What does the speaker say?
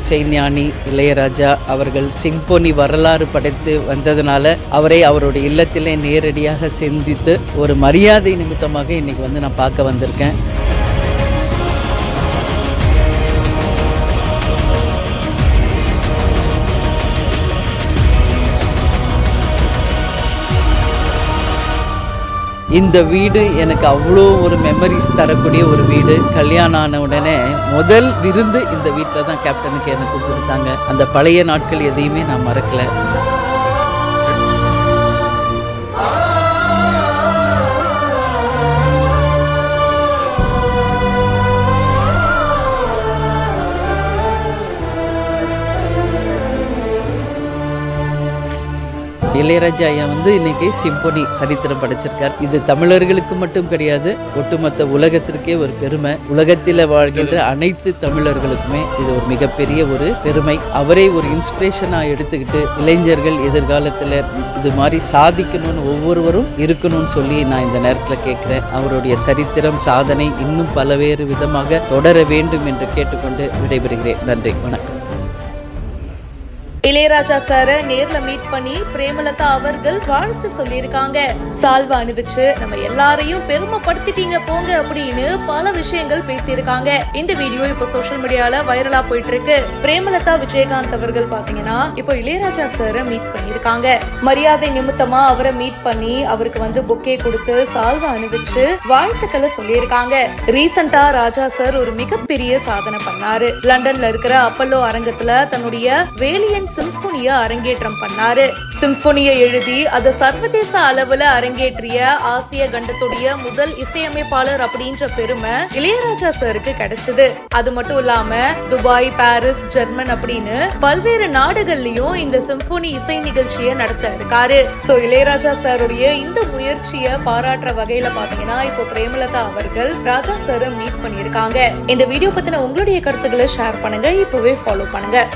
இசைஞானி இளையராஜா அவர்கள் சிம்பொனி வரலாறு படைத்து வந்ததுனால அவரை அவருடைய இல்லத்திலே நேரடியாக சந்தித்து ஒரு மரியாதை நிமித்தமாக இன்னைக்கு நான் பார்க்க வந்திருக்கேன். இந்த வீடு எனக்கு அவ்வளோ ஒரு மெமரிஸ் தரக்கூடிய ஒரு வீடு. கல்யாணம் ஆன உடனே முதல் விருந்து இந்த வீட்டில் தான் கேப்டனுக்கு எனக்கு கொடுத்தாங்க. அந்த பழைய நாட்கள் எதையுமே நான் மறக்கலை. இளையராஜா ஐயா இன்னைக்கு சிம்பொனி சரித்திரம் படைச்சிருக்கார். இது தமிழர்களுக்கு மட்டும் கிடையாது, ஒட்டுமொத்த உலகத்திற்கே ஒரு பெருமை. உலகத்தில் வாழ்கின்ற அனைத்து தமிழர்களுக்குமே இது ஒரு மிகப்பெரிய ஒரு பெருமை. அவரை ஒரு இன்ஸ்பிரேஷனா எடுத்துக்கிட்டு இளைஞர்கள் எதிர்காலத்தில் இது மாதிரி சாதிக்கணும்னு ஒவ்வொருவரும் இருக்கணும்னு சொல்லி நான் இந்த நேரத்தில் கேட்கிறேன். அவருடைய சரித்திரம் சாதனை இன்னும் பல்வேறு விதமாக தொடர வேண்டும் என்று கேட்டுக்கொண்டு விடைபெறுகிறேன். நன்றி, வணக்கம். இளையராஜா சார நேர்ல மீட் பண்ணி பிரேமலதா அவர்கள் வாழ்த்து சொல்லியிருக்காங்க. சால்வா அணிவிச்சு நம்ம எல்லாரையும் பெருமைப்படுத்திட்டீங்க போங்க அப்படின்னு பல விஷயங்கள் பேசியிருக்காங்க. இந்த வீடியோ இப்போ சோஷியல் மீடியால வைரலா போயிட்டு இருக்கு. பிரேமலதா விஜயகாந்த் அவர்கள் பாத்தீங்கன்னா இப்போ இளையராஜா சார மீட் பண்ணியிருக்காங்க. மரியாதை நிமித்தமா அவரை மீட் பண்ணி அவருக்கு பொக்கே கொடுத்து சால்வா அணிவிச்சு வாழ்த்துக்களை சொல்லியிருக்காங்க. ரீசெண்டா ராஜா சார் ஒரு மிகப்பெரிய சாதனை பண்ணாரு. லண்டன்ல இருக்கிற அப்பல்லோ அரங்கத்துல தன்னுடைய வேலியன் சிம்பொனிய அரங்கேற்றம் பண்ணாரு. சிம்பொனியை எழுதி அதை சர்வதேச அளவுல அரங்கேற்றிய ஆசிய கண்டத்துடைய முதல் இசையமைப்பாளர் அப்படின்ற பெருமை இளையராஜா சாருக்கு கிடைச்சது. அது மட்டும் இல்லாம துபாய், பாரிஸ், ஜெர்மன் அப்படின்னு பல்வேறு நாடுகள்லயும் இந்த சிம்பொனி இசை நிகழ்ச்சியை நடத்த இருக்காரு. சோ இளையராஜா சாருடைய இந்த முயற்சியை பாராட்டுற வகையில பாத்தீங்கன்னா இப்போ பிரேமலதா அவர்கள் ராஜா சாரை மீட் பண்ணியிருக்காங்க. இந்த வீடியோ பத்தின உங்களுடைய கருத்துக்களை ஷேர் பண்ணுங்க. இப்பவே ஃபாலோ பண்ணுங்க.